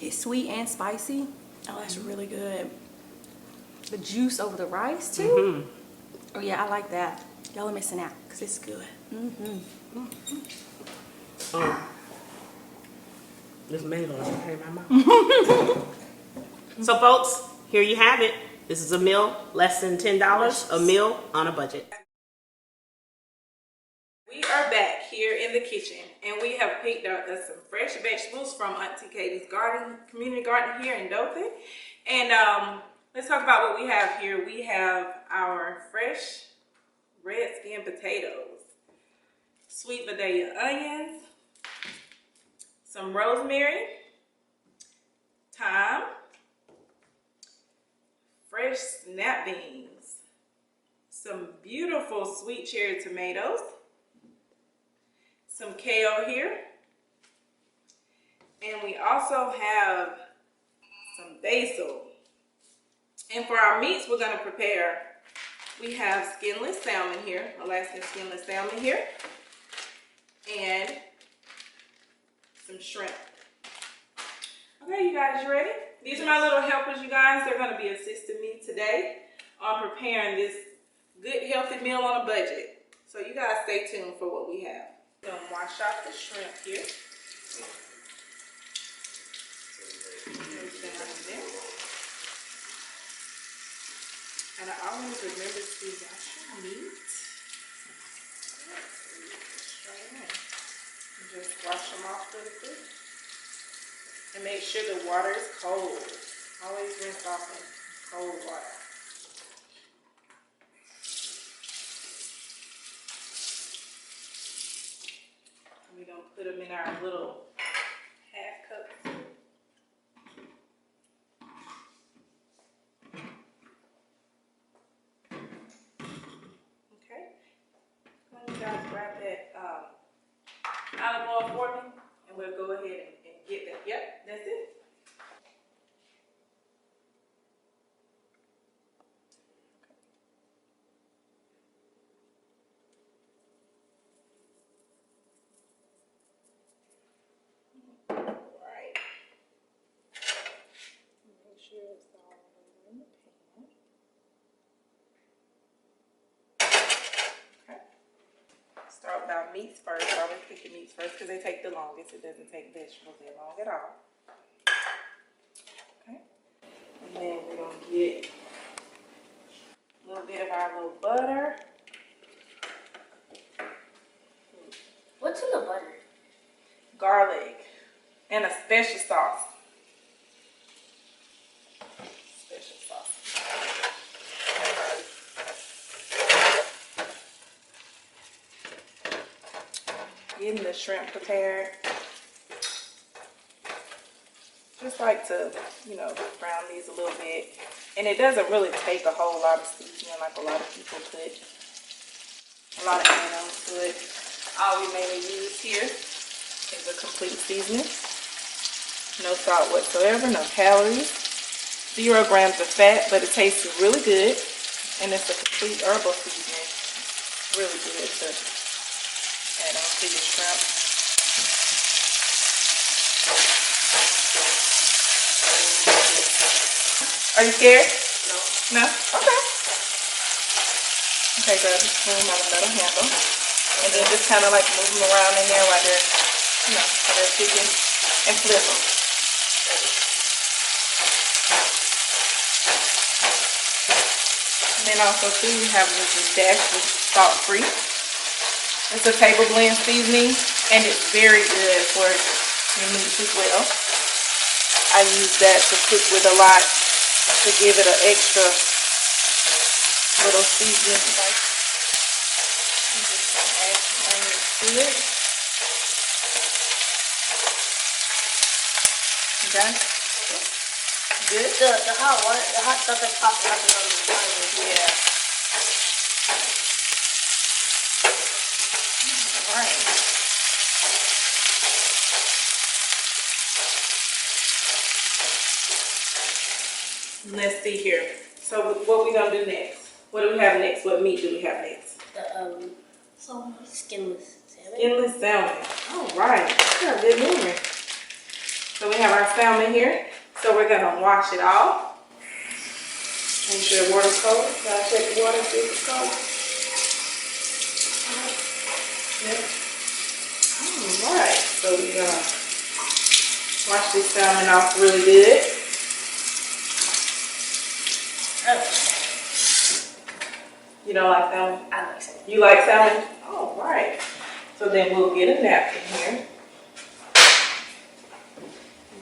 It's sweet and spicy. Oh, that's really good. The juice over the rice too. Oh yeah, I like that. Y'all are missing out because it's good. This mango is in my mouth. So folks, here you have it. This is a meal less than $10, a meal on a budget. We are back here in the kitchen, and we have picked out some fresh vegetables from Auntie Katie's garden, community garden here in Dothan. And let's talk about what we have here. We have our fresh red skin potatoes, sweet Vidalia onions, some rosemary, thyme, fresh snap beans, some beautiful sweet cherry tomatoes, some kale here, and we also have some basil. And for our meats we're going to prepare, we have skinless salmon here, Alaskan skinless salmon here, and some shrimp. Okay, you guys, you ready? These are my little helpers, you guys. They're going to be assisting me today on preparing this good, healthy meal on a budget. So you guys stay tuned for what we have. I'm going to wash off the shrimp here. And I always remember to wash your meat. And just wash them off really quick. And make sure the water is cold. Always rinse off in cold water. And we're going to put them in our little half cups. Okay. Now you guys grab that olive oil for me, and we'll go ahead and get that. Yep, that's it. Alright. Make sure it's all in the pan. Okay. Start with our meats first. I always pick the meats first because they take the longest. It doesn't take vegetables that long at all. Okay. And then we're going to get a little bit of our little butter. What's in the butter? Garlic. And a special sauce. Special sauce. Getting the shrimp prepared. Just like to, brown these a little bit. And it doesn't really take a whole lot of seasoning like a lot of people put a lot of add-ons to it. All we mainly use here is a complete seasoning. No salt whatsoever, no calories. 0 grams of fat, but it tastes really good. And it's a complete herbal seasoning. Really good to add on to your shrimp. Are you scared? No. No? Okay. Okay, grab the spoon on the metal handle. And then just kind of like move them around in there while they're, while they're cooking. And flip them. And then also too, we have this dash with salt-free. It's a table blend seasoning, and it's very good for your meats as well. I use that to cook with a lot to give it an extra little seasoning spice. I'm just gonna add some onions to it. You done? Good? The hot water, the hot stuff that's popping up is on the water. Yeah. Alright. Let's see here. So what we gonna do next? What do we have next? What meat do we have next? The skinless salmon. Skinless salmon. Alright. You got a good memory. So we have our salmon here. So we're gonna wash it off. Make sure the water's cold. So I'll check the water, see if it's cold. Alright. So we're gonna wash this salmon off really good. You don't like salmon? I like salmon. You like salmon? Alright. So then we'll get a napkin here.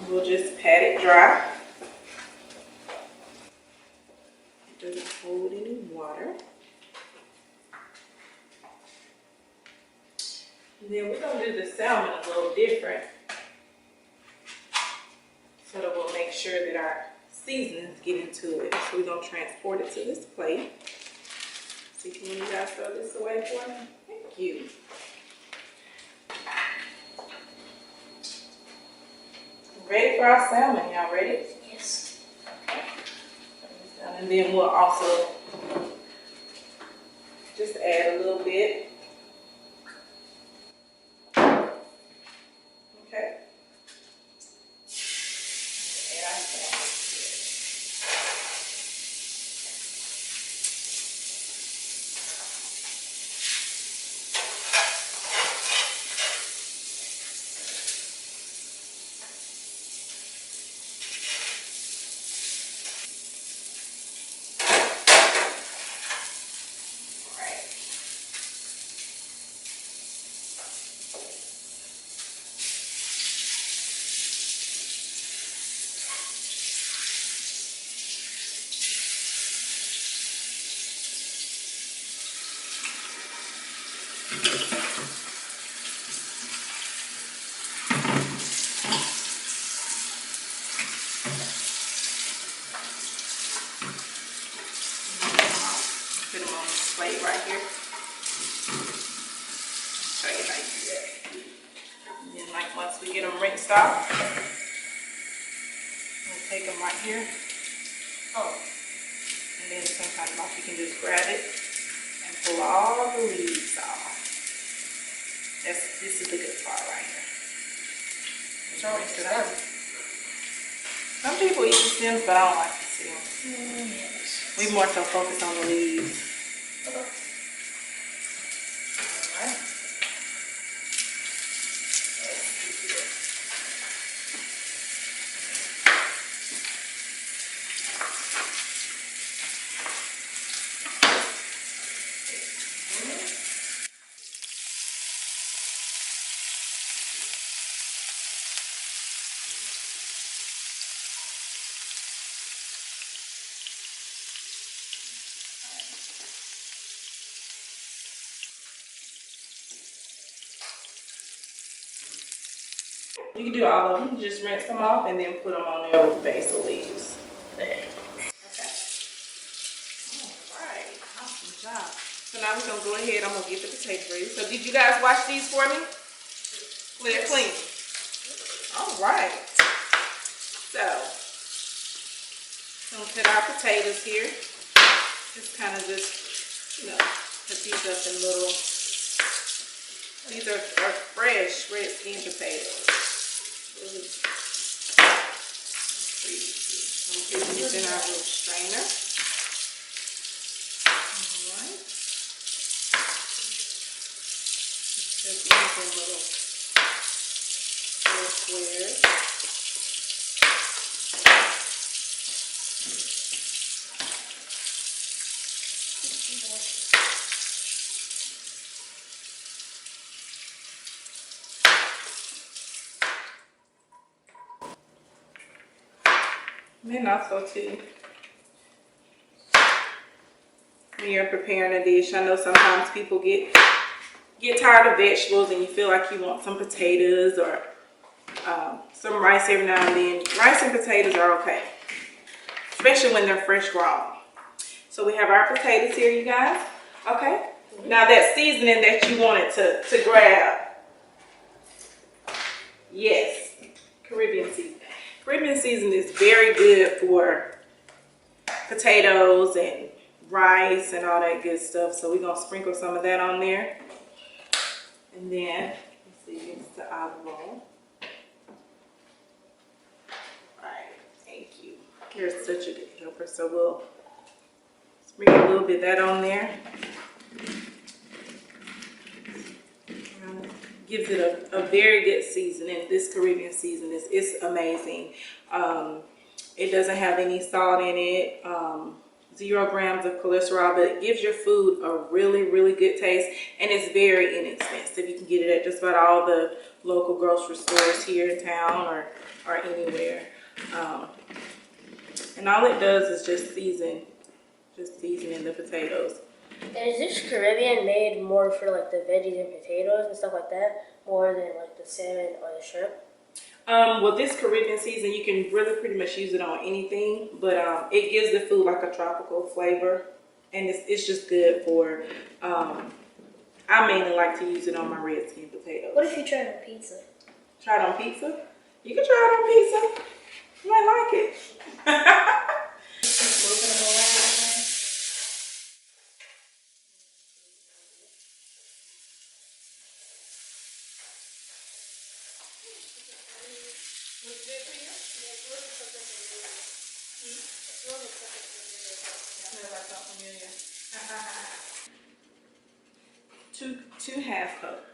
We'll just pat it dry. It doesn't hold any water. And then we're going to do the salmon a little different. So that we'll make sure that our seasonings get into it. So we're going to transport it to this plate. See, can you guys throw this away for me? Thank you. Ready for our salmon, y'all ready? Yes. Okay. And then we'll also just add a little bit. Okay. Put them on this plate right here. Show you how you do that. And then like once we get them rinsed off, we'll take them right here. Oh. And then sometimes like you can just grab it and pull all the leaves off. This is the good part right here. Rinse it out. Some people eat the stems, but I don't like the stems. We more so focus on the leaves. Alright. You can do all of them. You just rinse them off and then put them on there with the basil leaves. There. Okay. Alright. Awesome job. So now we're going to go ahead. I'm going to get the potatoes ready. So did you guys wash these for me? Clear, clean. Alright. So, I'm going to cut our potatoes here. Just kind of you know, cut these up in little, these are fresh red skin potatoes. I'm putting these in our little strainer. Alright. Cut these in little squares. And then also too, when you're preparing a dish, I know sometimes people get tired of vegetables and you feel like you want some potatoes or some rice every now and then. Rice and potatoes are okay, especially when they're fresh raw. So we have our potatoes here, you guys. Okay. Now that seasoning that you wanted to grab. Yes, Caribbean seasoning. Caribbean seasoning is very good for potatoes and rice and all that good stuff. So we're gonna sprinkle some of that on there. And then, let's see, it's the olive oil. Alright, thank you. You're such a good helper. So we'll sprinkle a little bit of that on there. Gives it a very good seasoning. This Caribbean seasoning is amazing. It doesn't have any salt in it, 0 grams of cholesterol, but it gives your food a really, really good taste, and it's very inexpensive. You can get it at just about all the local grocery stores here in town or anywhere. And all it does is just seasoning the potatoes. And is this Caribbean made more for like the veggies and potatoes and stuff like that, more than like the salmon or the shrimp? Well, this Caribbean season, you can really pretty much use it on anything, but it gives the food like a tropical flavor, and it's just good for, I mainly like to use it on my red skin potatoes. What if you try it on pizza? Try it on pizza? You can try it on pizza. You might like it. Moving them around. Two half cups.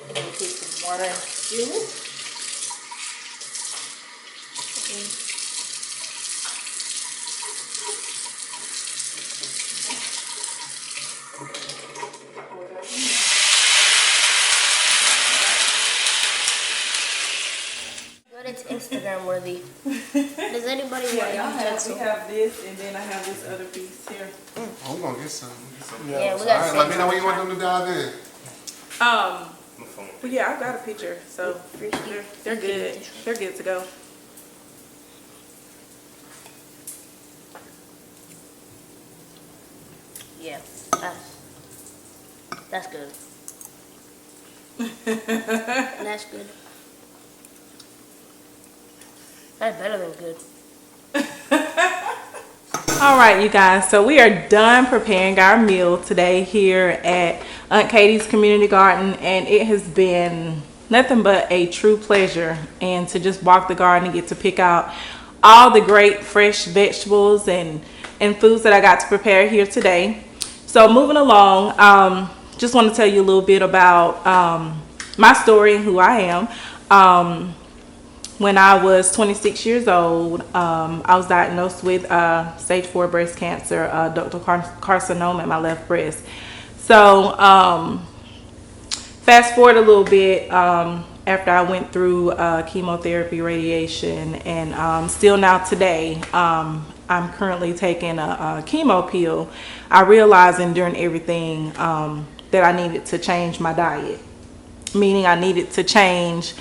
Put some water in the skillet. But it's Instagram worthy. Does anybody want Yeah, to we have this, and then I have this other piece here. I'm gonna get some. Yeah, we All got right, let me know when you want them to dive in. But yeah, I got a picture, so they're good. They're good to go. Yeah, that's good. That's good. That's better than good. All right, you guys, so we are done preparing our meal today here at Aunt Katie's Community Garden, and it has been nothing but a true pleasure, and to just walk the garden and get to pick out all the great fresh vegetables and foods that I got to prepare here today. So moving along, just want to tell you a little bit about my story and who I am. When I was 26 years old, I was diagnosed with stage 4 breast cancer, ductal carcinoma in my left breast. So fast forward a little bit, after I went through chemotherapy, radiation, and still now today, I'm currently taking a chemo pill. I realized during everything that I needed to change my diet, meaning I needed to change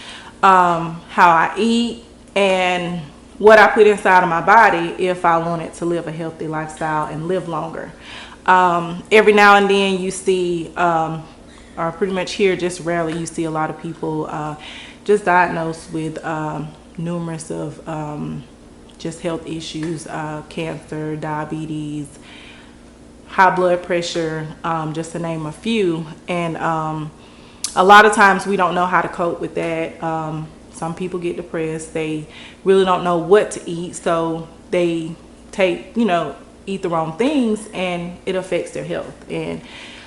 how I eat and what I put inside of my body if I wanted to live a healthy lifestyle and live longer. Every now and then you see, or pretty much here, just rarely, you see a lot of people just diagnosed with numerous of just health issues, cancer, diabetes, high blood pressure, just to name a few. And a lot of times we don't know how to cope with that. Some people get depressed. They really don't know what to eat, so they take, eat the wrong things, and it affects their health. And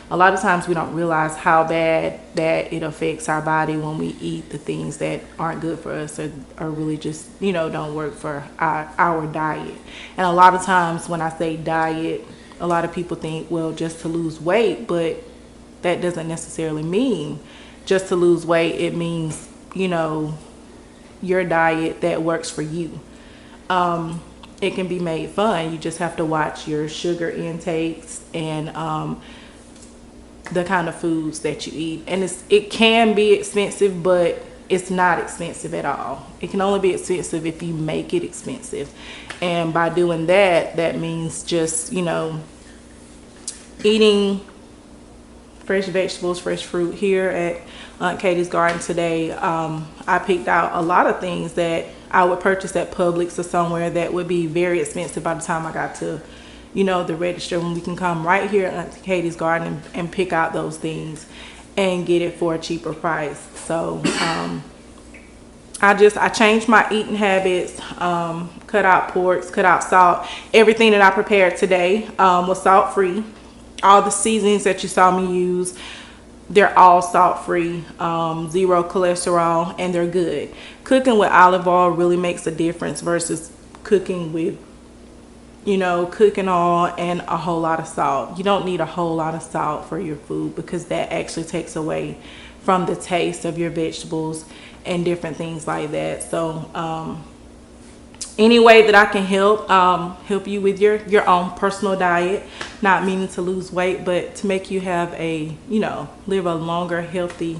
a lot of times we don't realize how bad that it affects our body when we eat the things that aren't good for us, or really just, don't work for our diet. And a lot of times when I say diet, a lot of people think, well, just to lose weight, but that doesn't necessarily mean just to lose weight. It means, your diet that works for you. It can be made fun. You just have to watch your sugar intakes and the kind of foods that you eat. And it can be expensive, but it's not expensive at all. It can only be expensive if you make it expensive. And by doing that, that means just, eating fresh vegetables, fresh fruit. Here at Aunt Katie's Garden today, I picked out a lot of things that I would purchase at Publix or somewhere that would be very expensive by the time I got to, the register, when we can come right here at Aunt Katie's Garden and pick out those things and get it for a cheaper price. So I changed my eating habits, cut out porks, cut out salt. Everything that I prepared today was salt free. All the seasonings that you saw me use, they're all salt free, zero cholesterol, and they're good. Cooking with olive oil really makes a difference versus cooking with, cooking oil and a whole lot of salt. You don't need a whole lot of salt for your food, because that actually takes away from the taste of your vegetables and different things like that. So any way that I can help you with your own personal diet, not meaning to lose weight, but to make you have live a longer, healthy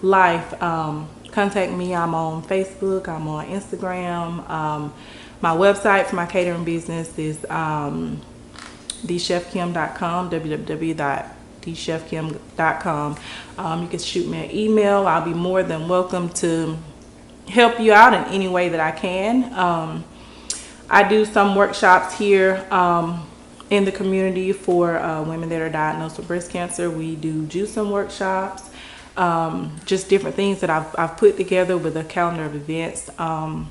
life, contact me. I'm on Facebook, I'm on Instagram. My website for my catering business is thechefkim.com, www.thechefkim.com. You can shoot me an email. I'll be more than welcome to help you out in any way that I can. I do some workshops here in the community for women that are diagnosed with breast cancer. We do juicing workshops, just different things that I've put together with a calendar of events to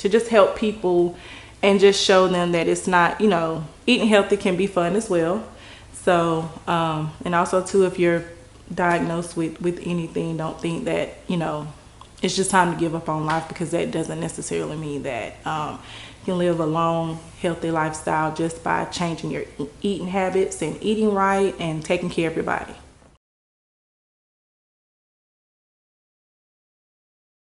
just help people and just show them that it's not, eating healthy can be fun as well. So, and also too, if you're diagnosed with anything, don't think that, it's just time to give up on life, because that doesn't necessarily mean that. You can live a long, healthy lifestyle just by changing your eating habits and eating right and taking care of your body.